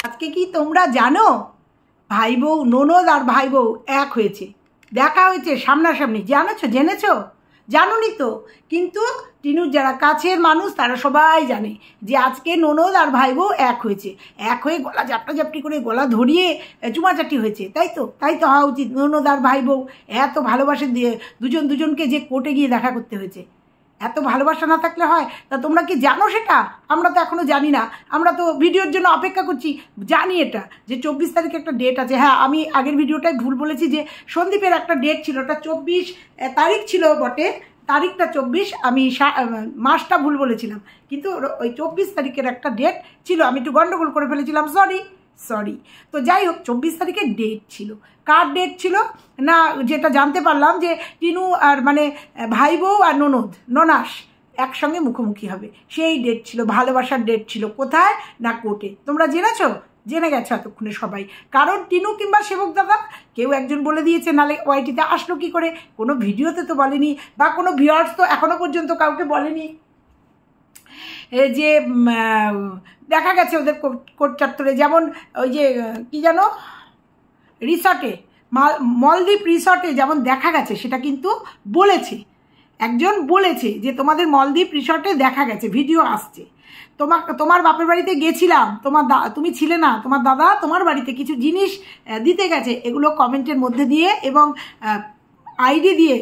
আজকে কি তোমরা জানো ভাই বউ ননদ আর ভাই বউ এক হয়েছে, দেখা হয়েছে সামনাসামনি। জেনেছো? জানোনি তো, কিন্তু টিনুর যারা কাছের মানুষ তারা সবাই জানে যে আজকে ননদ আর ভাই বউ এক হয়েছে। এক হয়ে গলা জাপটাজাপটি করে গলা ধরিয়ে চুমাচাটি হয়েছে, তাই তো হওয়া উচিত। ননদ আর ভাই বউ এত ভালোবাসে দিয়ে দুজনকে যে কোর্টে গিয়ে দেখা করতে হয়েছে। এত ভালোবাসা না থাকলে হয়? তা তোমরা কি জানো সেটা? আমরা তো এখনো জানি না, আমরা তো ভিডিওর জন্য অপেক্ষা করছি। জানি এটা যে 24 তারিখে একটা ডেট আছে। হ্যাঁ, আমি আগের ভিডিওটায় ভুল বলেছি যে সন্দীপের একটা ডেট ছিল, ওটা 24 তারিখ ছিল বটে, তারিখটা 24, আমি মাসটা ভুল বলেছিলাম, কিন্তু ওই 24 তারিখের একটা ডেট ছিল, আমি একটু গন্ডগোল করে ফেলেছিলাম, সরি। তো যাই হোক, 24 তারিখের ডেট ছিল। কার ডেট ছিল না, যেটা জানতে পারলাম যে টিনু আর মানে ভাই বউ আর ননাস একসঙ্গে মুখোমুখি হবে, সেই ডেট ছিল, ভালোবাসার ডেট ছিল। কোথায় না কোর্টে। তোমরা জেনে গেছো এতক্ষণে সবাই, কারণ টিনু কিংবা সেবক দাদা কেউ একজন বলে দিয়েছে, নালে ওয়াইটিতে আসলো কি করে? কোনো ভিডিওতে তো বলেনি, বা কোনো ভিউয়ার্স তো এখনো পর্যন্ত কাউকে বলেনি যে দেখা গেছে ওদের কোর্ট চত্বরে। যেমন ওই যে কি জানো, রিসর্টে, মলদ্বীপ রিসর্টে যেমন দেখা গেছে, সেটা কিন্তু একজন বলেছে যে তোমাদের মলদ্বীপ রিসর্টে দেখা গেছে, ভিডিও আসছে। তোমার বাপের বাড়িতে গেছিলাম, তুমি ছিলে না, তোমার দাদা তোমার বাড়িতে কিছু জিনিস দিতে গেছে, এগুলো কমেন্টের মধ্যে দিয়ে এবং আইডি দিয়ে,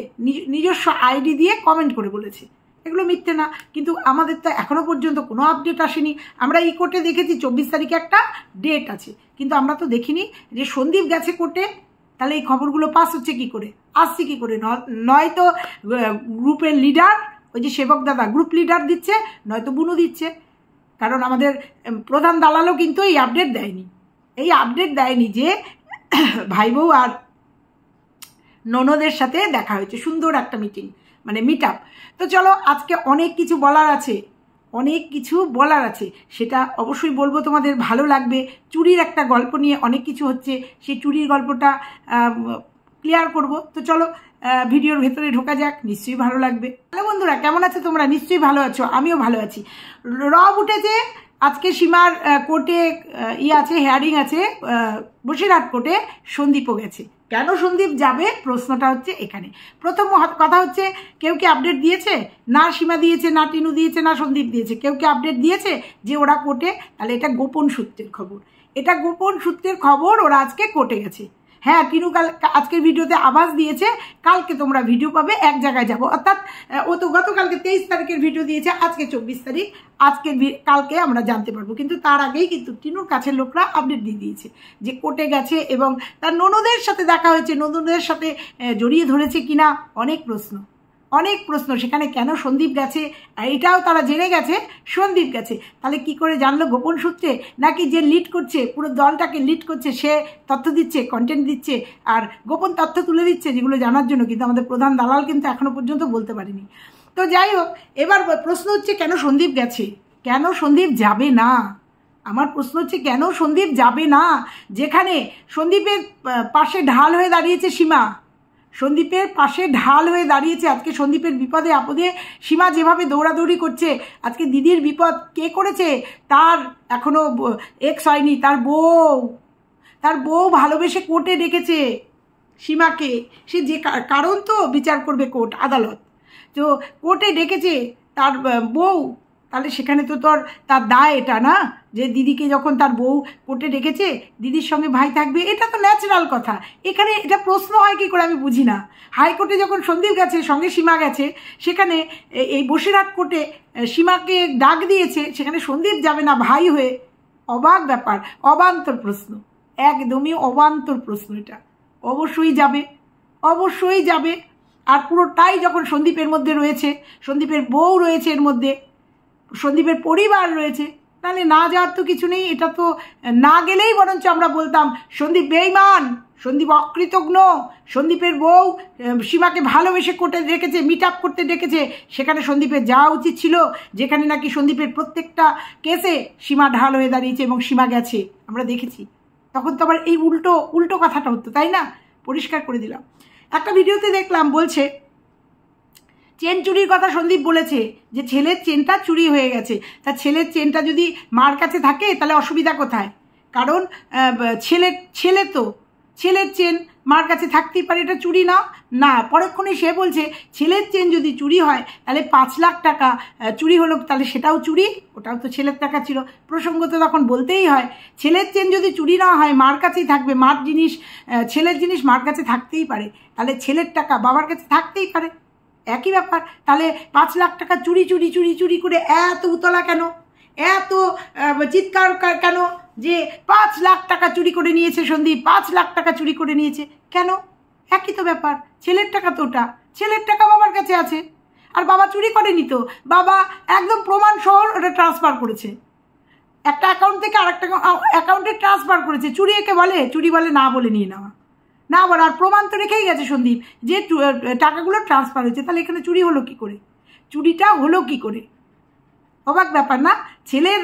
নিজস্ব আইডি দিয়ে কমেন্ট করে বলেছে। এগুলো মিথ্যে না, কিন্তু আমাদের তো এখনো পর্যন্ত কোনো আপডেট আসেনি। আমরা এই কোর্টে দেখেছি 24 তারিখে একটা ডেট আছে, কিন্তু আমরা তো দেখিনি যে সন্দীপ গেছে কোর্টে। তাহলে এই খবরগুলো পাস হচ্ছে কি করে, আসছে কি করে? নয়তো গ্রুপের লিডার, ওই যে সেবক দাদা গ্রুপ লিডার দিচ্ছে, নয়তো বুনু দিচ্ছে। কারণ আমাদের প্রধান দালালও কিন্তু এই আপডেট দেয়নি যে ভাই বউ আর ননদের সাথে দেখা হয়েছে, সুন্দর একটা মিট আপ। তো চলো, আজকে অনেক কিছু বলার আছে, সেটা অবশ্যই বলবো, তোমাদের ভালো লাগবে। চুরির একটা গল্প নিয়ে অনেক কিছু হচ্ছে, সেই চুরির গল্পটা ক্লিয়ার করব। তো চলো ভিডিওর ভেতরে ঢোকা যাক, নিশ্চয়ই ভালো লাগবে। হ্যালো বন্ধুরা, কেমন আছো তোমরা? নিশ্চয়ই ভালো আছো, আমিও ভালো আছি। রব উঠেছে আজকে, সীমার কোর্টে আছে, হেয়ারিং আছে বসিরহাট কোর্টে। সন্দীপও গেছে। কেন সন্দীপ যাবে, প্রশ্নটা হচ্ছে এখানে। প্রথম কথা হচ্ছে, কেউ কি আপডেট দিয়েছে? না সীমা দিয়েছে, না টিনু দিয়েছে, না সন্দীপ দিয়েছে। কেউ কি আপডেট দিয়েছে যে ওরা কোর্টে? তাহলে এটা গোপন সূত্রের খবর, ওরা আজকে কোর্টে গেছে। হ্যাঁ, টিনু আজকের ভিডিওতে আভাস দিয়েছে, কালকে তোমরা ভিডিও পাবে, এক জায়গায় যাব। অর্থাৎ ও তো গতকালকে 23 তারিখের ভিডিও দিয়েছে, আজকে 24 তারিখ, কালকে আমরা জানতে পারবো। কিন্তু তার আগেই কিন্তু টিনুর কাছের লোকরা আপডেট দিয়ে দিয়েছে যে কোর্টে গেছে এবং তার ননদের সাথে দেখা হয়েছে। ননদের সাথে জড়িয়ে ধরেছে কিনা অনেক প্রশ্ন সেখানে। কেন সন্দীপ গেছে, এটাও তারা জেনে গেছে সন্দীপ গেছে। তাহলে কি করে জানলো? গোপন সূত্রে, নাকি যে লিড করছে, পুরো দলটাকে লিড করছে, সে তথ্য দিচ্ছে, কন্টেন্ট দিচ্ছে, আর গোপন তথ্য তুলে দিচ্ছে, যেগুলো জানার জন্য কিন্তু আমাদের প্রধান দালাল কিন্তু এখনো পর্যন্ত বলতে পারেনি। তো যাই হোক, এবার প্রশ্ন হচ্ছে কেন সন্দীপ গেছে, কেন সন্দীপ যাবে না? আমার প্রশ্ন হচ্ছে কেন সন্দীপ যাবে না, যেখানে সন্দীপের পাশে ঢাল হয়ে দাঁড়িয়েছে সীমা। আজকে সন্দীপের বিপদে আপদে সীমা যেভাবে দৌড়াদৌড়ি করছে, আজকে দিদির বিপদ কে করেছে? তার এখনো এক্স হয়নি, তার বউ ভালোবেসে কোর্টে ডেকেছে সীমাকে। সে যে কারণ তো বিচার করবে কোর্ট আদালত, তো কোর্টে ডেকেছে তার বউ। তাহলে সেখানে তো তার দায় এটা না, যে দিদিকে যখন তার বউ কোর্টে ডেকেছে, দিদির সঙ্গে ভাই থাকবে, এটা তো ন্যাচারাল কথা। এখানে এটা প্রশ্ন হয় কি করে আমি বুঝি না। হাইকোর্টে যখন সন্দীপ গেছে, সঙ্গে সীমা গেছে, সেখানে এই বসিরহাট কোর্টে সীমাকে ডাক দিয়েছে, সেখানে সন্দীপ যাবে না ভাই হয়ে? অবাক ব্যাপার, অবান্তর প্রশ্ন, একদমই অবান্তর প্রশ্ন। এটা অবশ্যই যাবে। আর পুরোটাই যখন সন্দীপের মধ্যে রয়েছে, সন্দীপের বউ রয়েছে এর মধ্যে, সন্দীপের পরিবার রয়েছে, তাহলে না যাওয়ার তো কিছু নেই। এটা তো না গেলেই বরঞ্চ আমরা বলতাম সন্দীপ বেঈমান, সন্দীপ অকৃতজ্ঞ, সন্দীপের বউ সীমাকে ভালোবেসে কোর্টে ডেকেছে, মিট আপ করতে ডেকেছে, সেখানে সন্দীপের যাওয়া উচিত ছিল, যেখানে নাকি সন্দীপের প্রত্যেকটা কেসে সীমা ঢাল হয়ে দাঁড়িয়েছে এবং সীমা গেছে, আমরা দেখেছি। তখন তো আবার এই উল্টো কথাটা হতো, তাই না? পরিষ্কার করে দিলাম। একটা ভিডিওতে দেখলাম বলছে, চেন চুরির কথা সন্দীপ বলেছে যে ছেলের চেনটা চুরি হয়ে গেছে। তা ছেলের চেনটা যদি মার কাছে থাকে তাহলে অসুবিধা কোথায়? কারণ ছেলের চেন মার কাছে থাকতেই পারে, এটা চুরি না? না, পরক্ষণে সে বলছে ছেলের চেন যদি চুরি হয় তাহলে 5 লাখ টাকা চুরি হলো, তাহলে সেটাও চুরি, ওটাও তো ছেলের টাকা ছিল। প্রসঙ্গত তখন বলতেই হয় ছেলের চেন যদি চুরি না হয় মার কাছেই থাকবে, মার জিনিস ছেলের জিনিস মার কাছে থাকতেই পারে, তাহলে ছেলের টাকা বাবার কাছে থাকতেই পারে, একই ব্যাপার। তাহলে 5 লাখ টাকা চুরি চুরি চুরি চুরি করে এত উতলা কেন, এত চিৎকার কেন যে 5 লাখ টাকা চুরি করে নিয়েছে সন্দীপ, 5 লাখ টাকা চুরি করে নিয়েছে কেন? একই তো ব্যাপার, ছেলের টাকা তো ওটা, ছেলের টাকা বাবার কাছে আছে, আর বাবা চুরি করেনি তো, বাবা একদম প্রমাণ সহ ওটা ট্রান্সফার করেছে, একটা অ্যাকাউন্ট থেকে আরেকটা অ্যাকাউন্টে ট্রান্সফার করেছে। চুরি একে বলে? চুরি বলে না বলে নিয়ে নেওয়া, না বলে, আর প্রমাণ তো রেখেই গেছে সন্দীপ যে টাকাগুলো ট্রান্সফার হয়েছে, তাহলে এখানে চুরি হলো কি করে? চুরিটা হলো কি করে? অবাক ব্যাপার না? ছেলের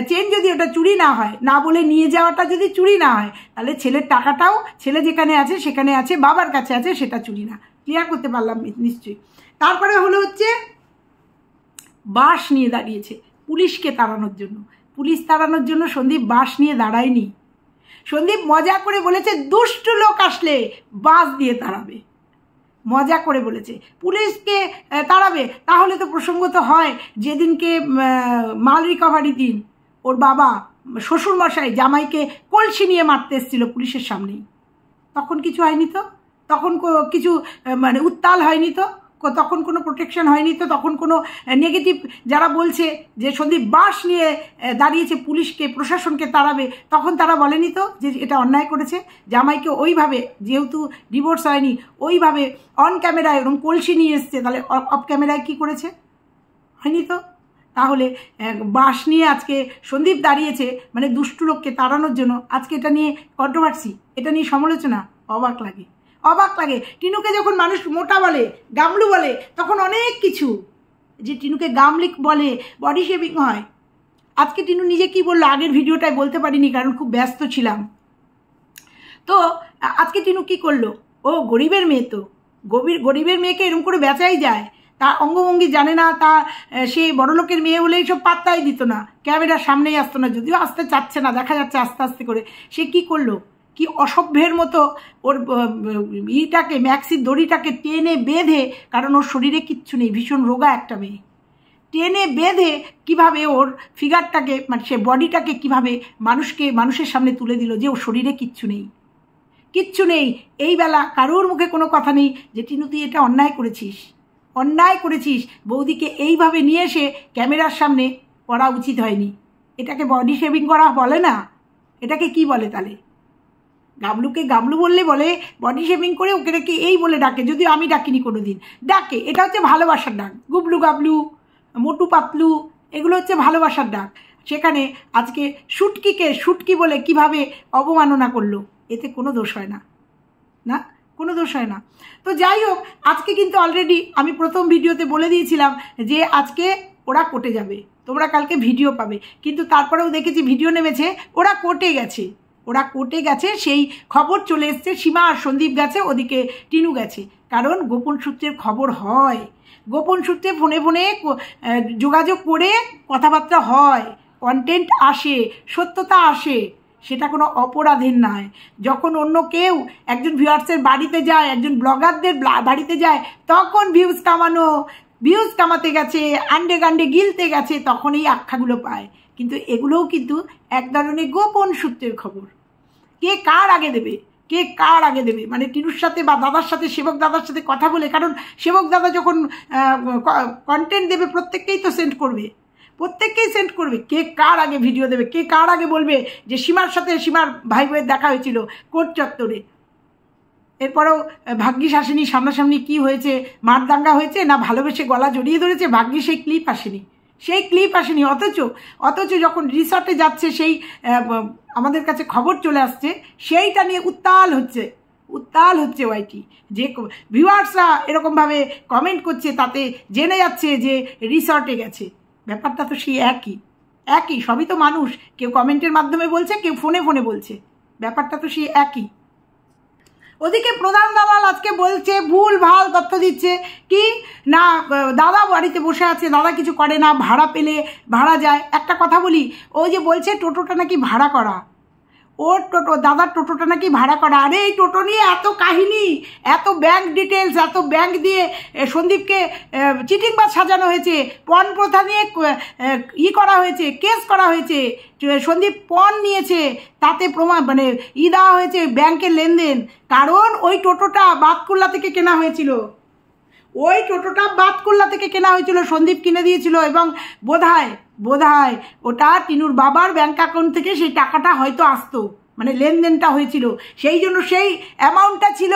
চেন যদি ওটা চুরি না হয়, না বলে নিয়ে যাওয়াটা যদি চুরি না হয়, তাহলে ছেলের টাকাটাও ছেলে যেখানে আছে সেখানে আছে, বাবার কাছে আছে, সেটা চুরি না। ক্লিয়ার করতে পারলাম নিশ্চয়ই। তারপরে হলো হচ্ছে বাঁশ নিয়ে দাঁড়িয়েছে পুলিশকে তাড়ানোর জন্য। পুলিশ তাড়ানোর জন্য সন্দীপ বাঁশ নিয়ে দাঁড়ায়নি। সন্দীপ মজা করে বলেছে দুষ্ট লোক আসলে বাঁশ দিয়ে তাড়াবে, মজা করে বলেছে পুলিশকে তাড়াবে। তাহলে তো প্রসঙ্গত হয় যেদিনকে মাল রিকভারি দিন ওর বাবা শ্বশুরমশাই জামাইকে কলসি নিয়ে মারতে এসেছিল পুলিশের সামনেই, তখন কিছু হয়নি তো? তখন কিছু মানে উত্তাল হয়নি তো? তখন কোনো প্রোটেকশন হয়নি তো? তখন কোনো নেগেটিভ যারা বলছে যে সন্দীপ বাঁশ নিয়ে দাঁড়িয়েছে পুলিশকে প্রশাসনকে তাড়াবে, তখন তারা বলেনি তো যে এটা অন্যায় করেছে? জামাইকে ওইভাবে, যেহেতু ডিভোর্স হয়নি, ওইভাবে অন ক্যামেরায় এরকম কলসি নিয়ে এসছে, তাহলে অফ ক্যামেরায় কী করেছে? হয়নি তো? তাহলে বাঁশ নিয়ে আজকে সন্দীপ দাঁড়িয়েছে মানে দুষ্টু লোককে তাড়ানোর জন্য, আজকে এটা নিয়ে কন্ট্রোভার্সি, এটা নিয়ে সমালোচনা। অবাক লাগে, অবাক লাগে। টিনুকে যখন মানুষ মোটা বলে, গামলু বলে, তখন অনেক কিছু, যে টিনুকে গামলিক বলে, বডি শেভিং হয়। আজকে টিনু নিজে কি বললো আগের ভিডিওটায় বলতে পারিনি কারণ খুব ব্যস্ত ছিলাম। তো আজকে টিনু কি করলো? ও গরিবের মেয়ে, তো গরিবের মেয়েকে এরকম করে বেচাই যায়? তার অঙ্গভঙ্গি জানে না, তা সে বড়লোকের মেয়ে হলে এইসব পাত্তাই দিত না, ক্যামেরার সামনেই আসতো না, যদিও আসতে চাচ্ছে না, দেখা যাচ্ছে আস্তে আস্তে করে। সে কি করলো? কি অসভ্যের মতো ওর ইটাকে, ম্যাক্সির দড়িটাকে টেনে বেঁধে, কারণ ওর শরীরে কিচ্ছু নেই, ভীষণ রোগা একটা মেয়ে, টেনে বেঁধে কিভাবে ওর ফিগারটাকে, মানে সে বডিটাকে কিভাবে মানুষের সামনে তুলে দিল যে ওর শরীরে কিচ্ছু নেই, কিচ্ছু নেই। এই বেলা কারোর মুখে কোনো কথা নেই যে টিনু তুই এটা অন্যায় করেছিস, অন্যায় করেছিস, বৌদিকে এইভাবে নিয়ে এসে ক্যামেরার সামনে পড়া উচিত হয়নি। এটাকে বডি শেভিং করা বলে না, এটাকে কি বলে তাহলে? গামলুকে গামলু বললে বলে, বডি শেভিং করে ওকে রেখে এই বলে ডাকে, যদিও আমি ডাকিনি কোনো দিন, ডাকে। এটা হচ্ছে ভালোবাসার ডাক। গুবলু গাবলু, মোটু পাতলু, এগুলো হচ্ছে ভালোবাসার ডাক। সেখানে আজকে শুটকিকে শুটকি বলে কিভাবে অবমাননা করলো, এতে কোনো দোষ হয় না, না, কোনো দোষ হয় না। তো যাই হোক, আজকে কিন্তু অলরেডি আমি প্রথম ভিডিওতে বলে দিয়েছিলাম যে আজকে ওরা কোর্টে যাবে, তোমরা কালকে ভিডিও পাবে, কিন্তু তারপরেও দেখেছি ভিডিও নেমেছে ওরা কোর্টে গেছে, ওরা কোর্টে গেছে, সেই খবর চলে এসছে। সীমা আর সন্দীপ গেছে, ওদিকে টিনু গেছে, কারণ গোপন সূত্রের খবর হয়, গোপন সূত্রে ফোনে ফোনে যোগাযোগ করে কথাবার্তা হয়, কন্টেন্ট আসে, সত্যতা আসে, সেটা কোনো অপরাধের নয়। যখন অন্য কেউ একজন ভিউয়ার্সের বাড়িতে যায়, একজন ব্লগারদের বাড়িতে যায়, তখন ভিউজ কামাতে গেছে, আন্ডে গান্ডে গিলতে গেছে, তখন এই আখ্যাগুলো পায়। কিন্তু এগুলোও কিন্তু এক ধরনের গোপন সূত্রের খবর। কে কার আগে দেবে, কে কার আগে দেবে, মানে টিনুর সাথে বা দাদার সাথে, সেবক দাদার সাথে কথা বলে, কারণ সেবক দাদা যখন কন্টেন্ট দেবে প্রত্যেককেই তো সেন্ড করবে, প্রত্যেককেই সেন্ড করবে। কে কার আগে ভিডিও দেবে, কে কার আগে বলবে যে সীমার সাথে সীমার ভাই বোনের দেখা হয়েছিল কোর্ট চত্বরে, এরপরেও ভাগ্যিস আসেনি সামনাসামনি, কি হয়েছে, মারদাঙ্গা হয়েছে না ভালোবেসে গলা জড়িয়ে ধরেছে, ভাগ্যিস সেই ক্লিপ আসেনি, সেই ক্লিপ আসেনি। অথচ যখন রিসর্টে যাচ্ছে, সেই আমাদের কাছে খবর চলে আসছে, সেইটা নিয়ে উত্তাল হচ্ছে ওয়াইটি, যে ভিউয়ার্সরা এরকমভাবে কমেন্ট করছে, তাতে জেনে যাচ্ছে যে রিসর্টে গেছে। ব্যাপারটা তো সেই একই, সবই তো মানুষ, কেউ কমেন্টের মাধ্যমে বলছে, কেউ ফোনে ফোনে বলছে, ব্যাপারটা তো সেই একই। ওদিকে প্রধান দালাল আজকে বলছে, ভুল ভাল তথ্য দিচ্ছে, কি না দাদা বাড়িতে বসে আছে, দাদা কিছু করে না, ভাড়া পেলে ভাড়া যায়। একটা কথা বলি, ওই যে বলছে টোটোটা নাকি ভাড়া করা, ওর টোটো, দাদার টোটোটা নাকি ভাড়া করা। আরে এই টোটো নিয়ে এত কাহিনী, এত ব্যাংক ডিটেলস, এত ব্যাংক দিয়ে সন্দীপকে চিটিংবাজ সাজানো হয়েছে, পণ প্রথা নিয়ে করা হয়েছে, কেস করা হয়েছে, সন্দীপ পণ নিয়েছে, তাতে প্রমাণ মানে দেওয়া হয়েছে ব্যাংকের লেনদেন। কারণ ওই টোটোটা বাতকুল্লা থেকে কেনা হয়েছিল, ওই টোটোটা বাতকুল্লা থেকে কেনা হয়েছিল, সন্দীপ কিনে দিয়েছিল। এবং বোধহয় ওটা টিনুর বাবার ব্যাংক অ্যাকাউন্ট থেকে সেই টাকাটা হয়তো আসতো, মানে লেনদেনটা হয়েছিল, সেই জন্য সেই অ্যামাউন্টটা ছিল।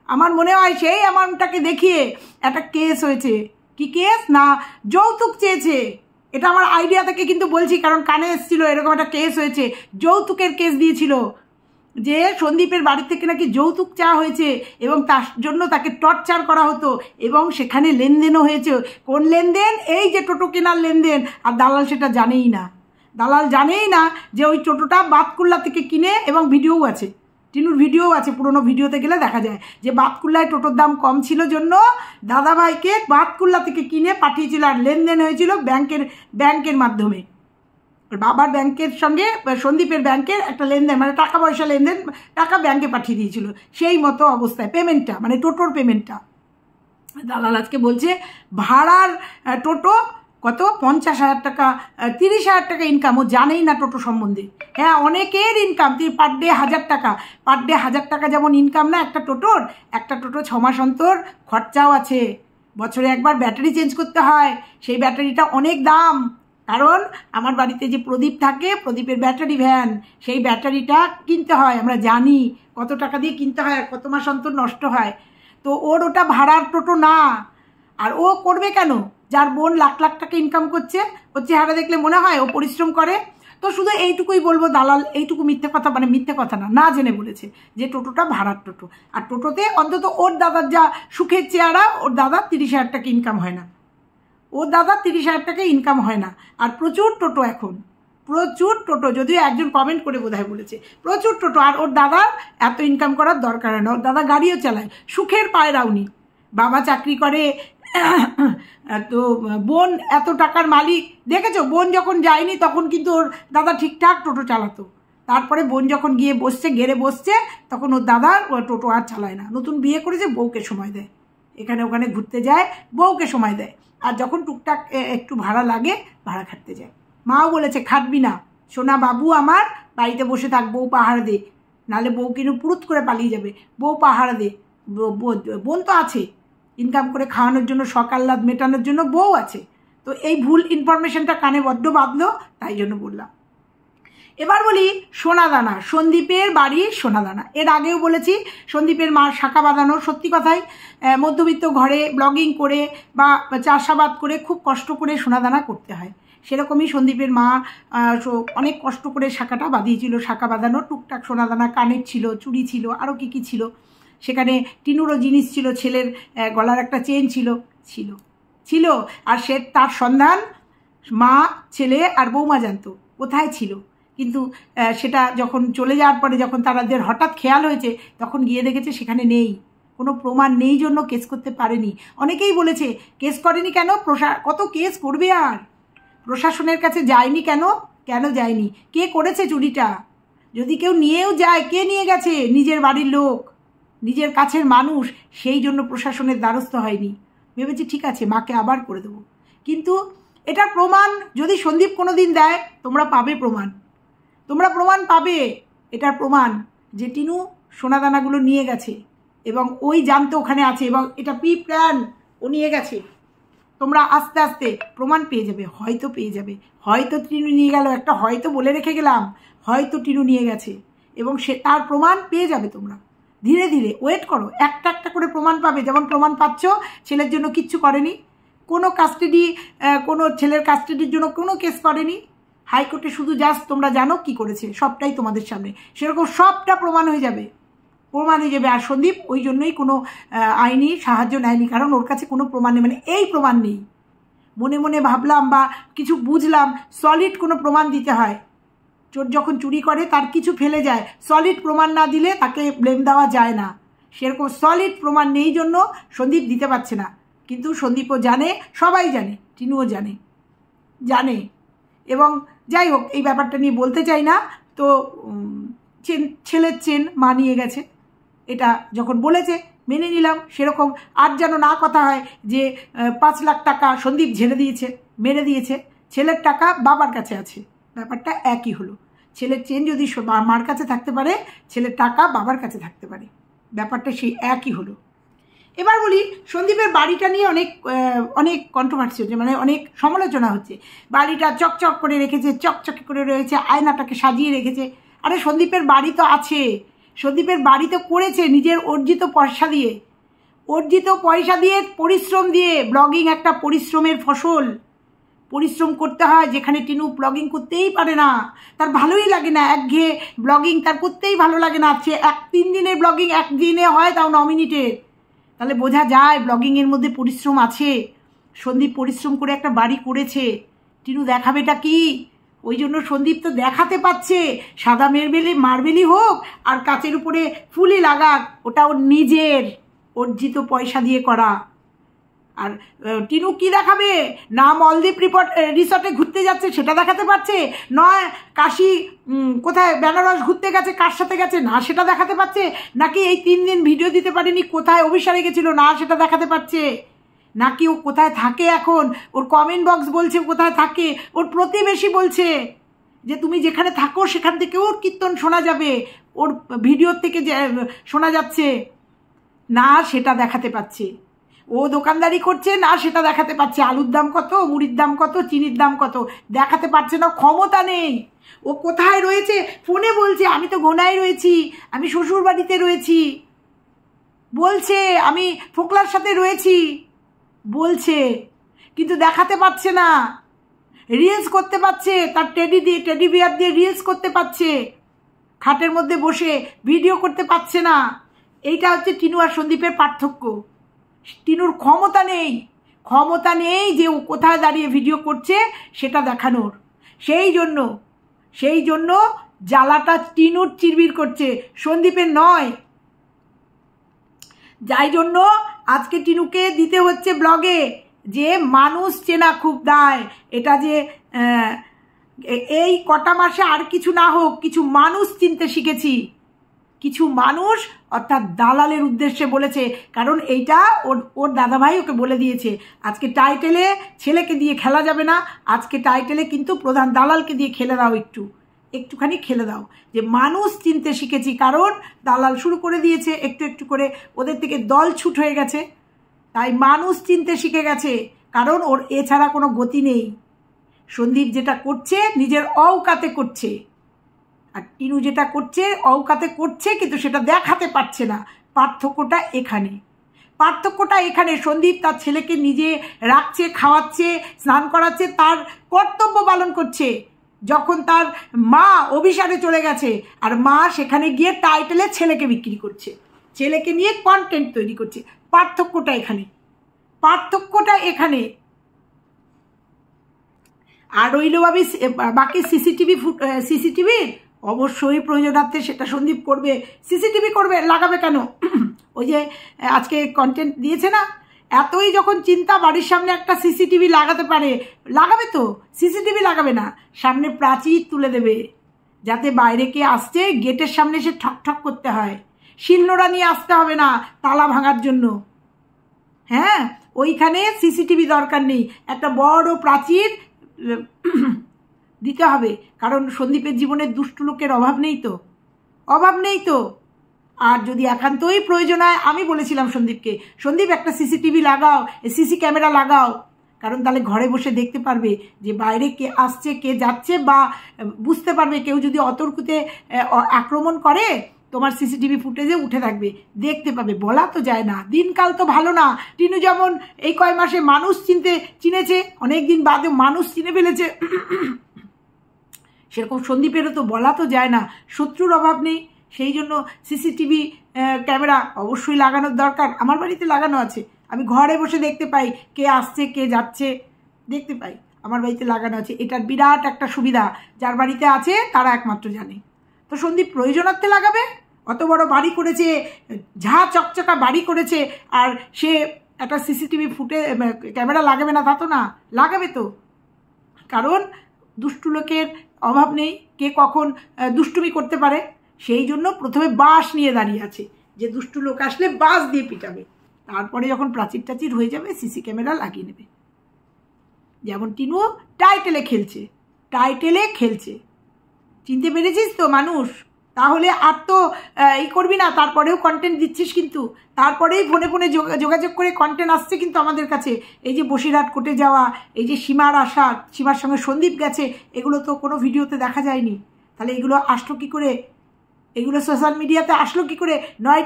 আমার মনে হয় সেই অ্যামাউন্টটাকে দেখিয়ে একটা কেস হয়েছে। কি কেস? না যৌতুক চেয়েছে। এটা আমার আইডিয়া থেকে কিন্তু বলছি, কারণ কানে এসেছিল এরকম একটা কেস হয়েছে, যৌতুকের কেস দিয়েছিল, যে সন্দীপের বাড়ি থেকে নাকি যৌতুক চাওয়া হয়েছে এবং তার জন্য তাকে টর্চার করা হতো, এবং সেখানে লেনদেনও হয়েছে। কোন লেনদেন? এই যে টোটো কেনার লেনদেন। আর দালাল সেটা জানেই না, দালাল জানেই না যে ওই টোটোটা বাতকুল্লা থেকে কিনে, এবং ভিডিওও আছে, টিনুর ভিডিও আছে, পুরোনো ভিডিওতে গেলে দেখা যায় যে বাতকুল্লায় টোটোর দাম কম ছিল জন্য দাদাভাইকে বাতকুল্লা থেকে কিনে পাঠিয়েছিল, আর লেনদেন হয়েছিল ব্যাংকের মাধ্যমে। বাবার ব্যাংকের সঙ্গে সন্দীপের ব্যাংকের একটা লেনদেন, মানে টাকা পয়সা লেনদেন, টাকা ব্যাংকে পাঠিয়ে দিয়েছিল। সেই মতো অবস্থায় পেমেন্টটা, মানে টোটোর পেমেন্টটা, দালাল আজকে বলছে ভাড়ার টোটো কত 50,000 টাকা, 30,000 টাকা ইনকাম। ও জানেই না টোটো সম্বন্ধে। হ্যাঁ, অনেকের ইনকাম, পার ডে 1000 টাকা, পার ডে 1000 টাকা যেমন ইনকাম না একটা টোটোর, একটা টোটো 6 মাস অন্তর খরচাও আছে, বছরে একবার ব্যাটারি চেঞ্জ করতে হয়, সেই ব্যাটারিটা অনেক দাম। কারণ আমার বাড়িতে যে প্রদীপ থাকে, প্রদীপের ব্যাটারি ভ্যান, সেই ব্যাটারিটা কিনতে হয়, আমরা জানি কত টাকা দিয়ে কিনতে হয়, কত মাস অন্তর নষ্ট হয়। তো ওর ওটা ভাড়ার টোটো না। আর ও করবে কেন? যার বোন লাখ লাখ টাকা ইনকাম করছে, ওর চেহারা দেখলে মনে হয় ও পরিশ্রম করে। তো শুধু এইটুকুই বলবো, দালাল এইটুকু মিথ্যে কথা, মানে মিথ্যে কথা না জেনে বলেছে যে টোটোটা ভাড়ার টোটো। আর টোটোতে অন্তত ওর দাদার যা সুখের চেহারা, ওর দাদার 30,000 টাকা ইনকাম হয় না, ওর দাদার 30,000 টাকা ইনকাম হয় না। আর প্রচুর টোটো এখন, প্রচুর টোটো, যদিও একজন কমেন্ট করে বোধহয় বলেছে প্রচুর টোটো। আর ওর দাদার এত ইনকাম করার দরকার হয় না, ওর দাদা গাড়িও চালায়, সুখের পায়রাউনি, বাবা চাকরি করে, তো বোন এত টাকার মালিক। দেখেছো, বোন যখন যায়নি তখন কিন্তু ওর দাদা ঠিকঠাক টোটো চালাতো। তারপরে বোন যখন গিয়ে বসছে, গেড়ে বসছে, তখন ওর দাদা টোটো আর চালায় না। নতুন বিয়ে করেছে, বউকে সময় দেয়, এখানে ওখানে ঘুরতে যায়, বউকে সময় দেয়। আর যখন টুকটাক একটু ভাড়া লাগে, ভাড়া খাটতে যায়। মাও বলেছে খাটবি না সোনা বাবু, আমার বাড়িতে বসে থাক, বউ পাহাড় দে, নাহলে বউ কিন্তু পুরুত করে পালিয়ে যাবে, বউ পাহাড় দে। বোন তো আছে, ইনকাম করে খাওয়ানোর জন্য, সকাল্লাদ মেটানোর জন্য বউ আছে। তো এই ভুল ইনফরমেশনটা কানে বড্ড বাঁধলো, তাই জন্য বললাম। এবার বলি সোনাদানা, সন্দীপের বাড়ির সোনাদানা। এর আগেও বলেছি সন্দীপের মা শাখা বাঁধানো, সত্যি কথাই মধ্যবিত্ত ঘরে ব্লগিং করে বা চাষাবাদ করে খুব কষ্ট করে সোনাদানা করতে হয়। সেরকমই সন্দীপের মা অনেক কষ্ট করে শাখাটা বাঁধিয়েছিল, শাখা বাঁধানো, টুকটাক সোনাদানা, কানের ছিল, চুড়ি ছিল, আরও কী কী ছিল, সেখানে টিনুরও জিনিস ছিল, ছেলের গলার একটা চেন ছিল ছিল ছিল আর সে তার সন্ধান মা, ছেলে আর বৌমা জানতো কোথায় ছিল। কিন্তু সেটা যখন চলে যাওয়ার পরে, যখন তাদের হঠাৎ খেয়াল হয়েছে, তখন গিয়ে দেখেছে সেখানে নেই, কোনো প্রমাণ নেই জন্য কেস করতে পারেনি। অনেকেই বলেছে কেস করেনি কেন, কত কেস করবে, আর প্রশাসনের কাছে যায়নি কেন, কেন যায়নি, কে করেছে চুরিটা, যদি কেউ নিয়েও যায়, কে নিয়ে গেছে, নিজের বাড়ির লোক, নিজের কাছের মানুষ, সেই জন্য প্রশাসনের দ্বারস্থ হয়নি। ভেবেছি ঠিক আছে, মাকে আবার করে দেবো। কিন্তু এটার প্রমাণ যদি সন্দীপ কোনো দিন দেয়, তোমরা পাবে প্রমাণ, তোমরা প্রমাণ পাবে। এটার প্রমাণ যে টিনু সোনাদানাগুলো নিয়ে গেছে, এবং ওই জানতো ওখানে আছে, এবং এটা প্রি প্ল্যান, ও নিয়ে গেছে। তোমরা আস্তে আস্তে প্রমাণ পেয়ে যাবে, হয়তো পেয়ে যাবে, হয়তো টিনু নিয়ে গেল, একটা হয়তো বলে রেখে গেলাম, হয়তো টিনু নিয়ে গেছে, এবং সে তার প্রমাণ পেয়ে যাবে। তোমরা ধীরে ধীরে ওয়েট করো, একটা একটা করে প্রমাণ পাবে। যেমন প্রমাণ পাচ্ছ ছেলের জন্য কিচ্ছু করেনি, কোনো কাস্টাডি, কোনো ছেলের কাস্টাডির জন্য কোনো কেস করেনি, হাইকোর্টে শুধু জাস্ট তোমরা জানো কি করেছে, সবটাই তোমাদের সামনে, সেরকম সবটা প্রমাণ হয়ে যাবে, প্রমাণ হয়ে যাবে। আর সন্দীপ ওই জন্যই কোনো আইনি সাহায্য নেয়নি, কারণ ওর কাছে কোনো প্রমাণ নেই, মানে এই প্রমাণ নেই। মনে মনে ভাবলাম বা কিছু বুঝলাম, সলিড কোনো প্রমাণ দিতে হয়। চোর যখন চুরি করে তার কিছু ফেলে যায়, সলিড প্রমাণ না দিলে তাকে ব্লেম দেওয়া যায় না। সেরকম সলিড প্রমাণ নেই জন্য সন্দীপ দিতে পারছে না। কিন্তু সন্দীপও জানে, সবাই জানে, টিনুও জানে। এবং যাই হোক, এই ব্যাপারটা নিয়ে বলতে চাই না। তো ছেলের চেন মা নিয়ে গেছে, এটা যখন বলেছে মেনে নিলাম। সেরকম আর যেন না কথা হয় যে 5 লাখ টাকা সন্দীপ ঝেড়ে দিয়েছে, মেরে দিয়েছে, ছেলের টাকা বাবার কাছে আছে, ব্যাপারটা একই হলো। ছেলের চেন যদি মার কাছে থাকতে পারে, ছেলের টাকা বাবার কাছে থাকতে পারে, ব্যাপারটা সেই একই হলো। এবার বলি, সন্দীপের বাড়িটা নিয়ে অনেক কন্ট্রোভার্সি হচ্ছে, মানে অনেক সমালোচনা হচ্ছে। বাড়িটা চকচক করে রেখেছে, চকচকে করে রয়েছে, আয়নাটাকে সাজিয়ে রেখেছে। আরে সন্দীপের বাড়ি তো আছে, সন্দীপের বাড়ি তো করেছে নিজের অর্জিত পয়সা দিয়ে, পরিশ্রম দিয়ে। ব্লগিং একটা পরিশ্রমের ফসল, পরিশ্রম করতে হয়, যেখানে টিনু ব্লগিং করতেই পারে না, তার ভালোই লাগে না, একঘেয়ে ব্লগিং তার করতেই ভালো লাগে না। সে 3 দিনের ব্লগিং একদিনে হয়, তাও 9 মিনিটের, তাহলে বোঝা যায় ব্লগিংয়ের মধ্যে পরিশ্রম আছে। সন্দীপ পরিশ্রম করে একটা বাড়ি করেছে, টিনু দেখাবেটা কি? ওই জন্য সন্দীপ তো দেখাতে পাচ্ছে, সাদা মার্বেলই হোক আর কাচের উপরে ফুলই লাগাক, ওটা ওর নিজের অর্জিত পয়সা দিয়ে করা। আর টিনু কি দেখাবে? না মলদ্বীপ রিসর্টে ঘুরতে যাচ্ছে সেটা দেখাতে পারছে, নয় কাশি কোথায় বেনারস ঘুরতে গেছে, কার সাথে গেছে না সেটা দেখাতে পারছে, নাকি এই 3 দিন ভিডিও দিতে পারেনি কোথায় অভিসারে গেছিল না সেটা দেখাতে পারছে, নাকি ও কোথায় থাকে এখন, ওর কমেন্ট বক্স বলছে কোথায় থাকে, ওর প্রতিবেশী বলছে যে তুমি যেখানে থাকো সেখান থেকেও ওর কীর্তন শোনা যাবে, ওর ভিডিওর থেকে শোনা যাচ্ছে, না সেটা দেখাতে পাচ্ছে। ও দোকানদারি করছে না সেটা দেখাতে পারছে, আলুর দাম কত, মুড়ির দাম কত, চিনির দাম কত দেখাতে পারছে না, ক্ষমতা নেই। ও কোথায় রয়েছে ফোনে বলছে আমি তো গোনায় রয়েছি, আমি শ্বশুর বাড়িতে রয়েছি, বলছে আমি ফোকলার সাথে রয়েছি, বলছে, কিন্তু দেখাতে পারছে না। রিলস করতে পারছে, তার টেডি বিয়ার দিয়ে রিলস করতে পারছে, খাটের মধ্যে বসে ভিডিও করতে পারছে না। এইটা হচ্ছে টিনু আর সন্দীপের পার্থক্য। টিনুর ক্ষমতা নেই যে ও কোথায় দাঁড়িয়ে ভিডিও করছে সেটা দেখানোর। সেই জন্য জ্বালাটা টিনুর চিরবির করছে, সন্দীপের নয়। যাই জন্য আজকে টিনুকে দিতে হচ্ছে ব্লগে যে মানুষ চেনা খুব দায়। এটা যে এই কটা মাসে আর কিছু না হোক, কিছু মানুষ চিনতে শিখেছি, কিছু মানুষ অর্থাৎ দালালের উদ্দেশ্যে বলেছে, কারণ এইটা ওর দাদাভাই ওকে বলে দিয়েছে। আজকে টাইটেলে ছেলেকে দিয়ে খেলা যাবে না, আজকে টাইটেলে কিন্তু প্রধান দালালকে দিয়ে খেলে দাও, একটুখানি খেলে দাও, যে মানুষ চিনতে শিখেছি, কারণ দালাল শুরু করে দিয়েছে একটু একটু করে, ওদের থেকে দল ছুট হয়ে গেছে, তাই মানুষ চিনতে শিখে গেছে, কারণ ওর এছাড়া কোনো গতি নেই। সন্দীপ যেটা করছে নিজের অওকাতে করছে, আর টিনু যেটা করছে অওকাতে করছে, কিন্তু সেটা দেখাতে পারছে না। পার্থক্যটা এখানে। সন্দীপ তার ছেলেকে নিজে রাখছে, খাওয়াচ্ছে, স্নান করাচ্ছে, তার কর্তব্য পালন করছে। যখন তার মা অভিসারে চলে গেছে আর মা সেখানে গিয়ে টাইটেলে ছেলেকে বিক্রি করছে, ছেলেকে নিয়ে কন্টেন্ট তৈরি করছে, পার্থক্যটা এখানে। আর রইল বাকি সিসিটিভির অবশ্যই প্রয়োজনার্থে সেটা সন্দীপ করবে, সিসিটিভি করবে, লাগাবে কেন? ওই যে আজকে কন্টেন্ট দিয়েছে না, এতই যখন চিন্তা বাড়ির সামনে একটা সিসিটিভি লাগাতে পারে, লাগাবে তো। সিসিটিভি লাগাবে না, সামনে প্রাচীর তুলে দেবে, যাতে বাইরে কে আসছে গেটের সামনে সে ঠক করতে হয়, শিলনোড়া নিয়ে আসতে হবে না তালা ভাঙার জন্য। হ্যাঁ, ওইখানে সিসিটিভি দরকার নেই, একটা বড় প্রাচীর দিতে হবে, কারণ সন্দীপের জীবনে দুষ্টু লোকের অভাব নেই তো। আর যদি একান্তই প্রয়োজন হয়, আমি বলেছিলাম সন্দীপকে, সন্দীপ একটা সিসিটিভি লাগাও, সিসি ক্যামেরা লাগাও, কারণ তাহলে ঘরে বসে দেখতে পারবে যে বাইরে কে আসছে কে যাচ্ছে, বা বুঝতে পারবে কেউ যদি অতর্কিতে আক্রমণ করে, তোমার সিসিটিভি ফুটেজে উঠে থাকবে, দেখতে পাবে। বলা তো যায় না, দিনকাল তো ভালো না। টিনু যেমন এই কয় মাসে মানুষ চিনেছে, অনেক দিন বাদে মানুষ চিনে ফেলেছে, সেরকম সন্দীপেরও তো বলা তো যায় না, শত্রুর অভাব নেই। সেই জন্য সিসিটিভি ক্যামেরা অবশ্যই লাগানোর দরকার। আমার বাড়িতে লাগানো আছে, আমি ঘরে বসে দেখতে পাই কে আসছে কে যাচ্ছে, দেখতে পাই, আমার বাড়িতে লাগানো আছে। এটার বিরাট একটা সুবিধা, যার বাড়িতে আছে তারা একমাত্র জানে। তো সন্দীপ প্রয়োজনার্থে লাগাবে, অত বড় বাড়ি করেছে, ঝা চকচকা বাড়ি করেছে, আর সে একটা সিসিটিভি ক্যামেরা লাগাবে না তা তো না, লাগাবে তো। কারণ দুষ্টু লোকের অভাব নেই, কে কখন দুষ্টুমি করতে পারে সেই জন্য প্রথমে বাঁশ নিয়ে দাঁড়িয়ে আছে, যে দুষ্টু লোক আসলে বাঁশ দিয়ে পিটাবে। তারপরে যখন প্রাচীর টাচির হয়ে যাবে সিসি ক্যামেরা লাগিয়ে নেবে। যেমন টিনুও টাইটেলে খেলছে। চিনতে পেরেছিস তো মানুষ? তাহলে আর তো করবি না, তারপরেও কন্টেন্ট দিচ্ছিস, কিন্তু তারপরেই ফোনে ফোনে যোগাযোগ করে কন্টেন্ট আসছে কিন্তু আমাদের কাছে। এই যে বসিরহাট কোর্টে যাওয়া, এই যে সীমার আসা, সীমার সঙ্গে সন্দীপ গেছে, এগুলো তো কোনো ভিডিওতে দেখা যায়নি। তাহলে এগুলো আসলো কী করে? এগুলো সোশ্যাল মিডিয়াতে আসলো কী করে? নয়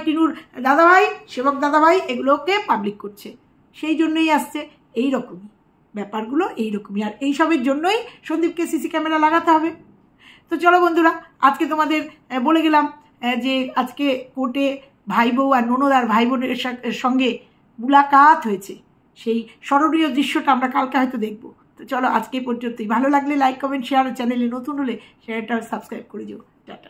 টিনুর দাদাভাই, সেবক দাদাভাই এগুলোকে পাবলিক করছে, সেই জন্যই আসছে। এই রকমই ব্যাপারগুলো, এইরকমই। আর এইসবের জন্যই সন্দীপকে সিসি ক্যামেরা লাগাতে হবে। তো চলো বন্ধুরা, আজকে তোমাদের বলে গেলাম যে আজকে কোর্টে ভাই বউ আর ননদ আর ভাই বোনের সঙ্গে মুলাকাত হয়েছে, সেই স্মরণীয় দৃশ্যটা আমরা কালকে হয়তো দেখবো। তো চলো আজকে পর্যন্তই। ভালো লাগলে লাইক কমেন্ট শেয়ার, চ্যানেলে নতুন হলে শেয়ারটা সাবস্ক্রাইব করে দিও। টাটা।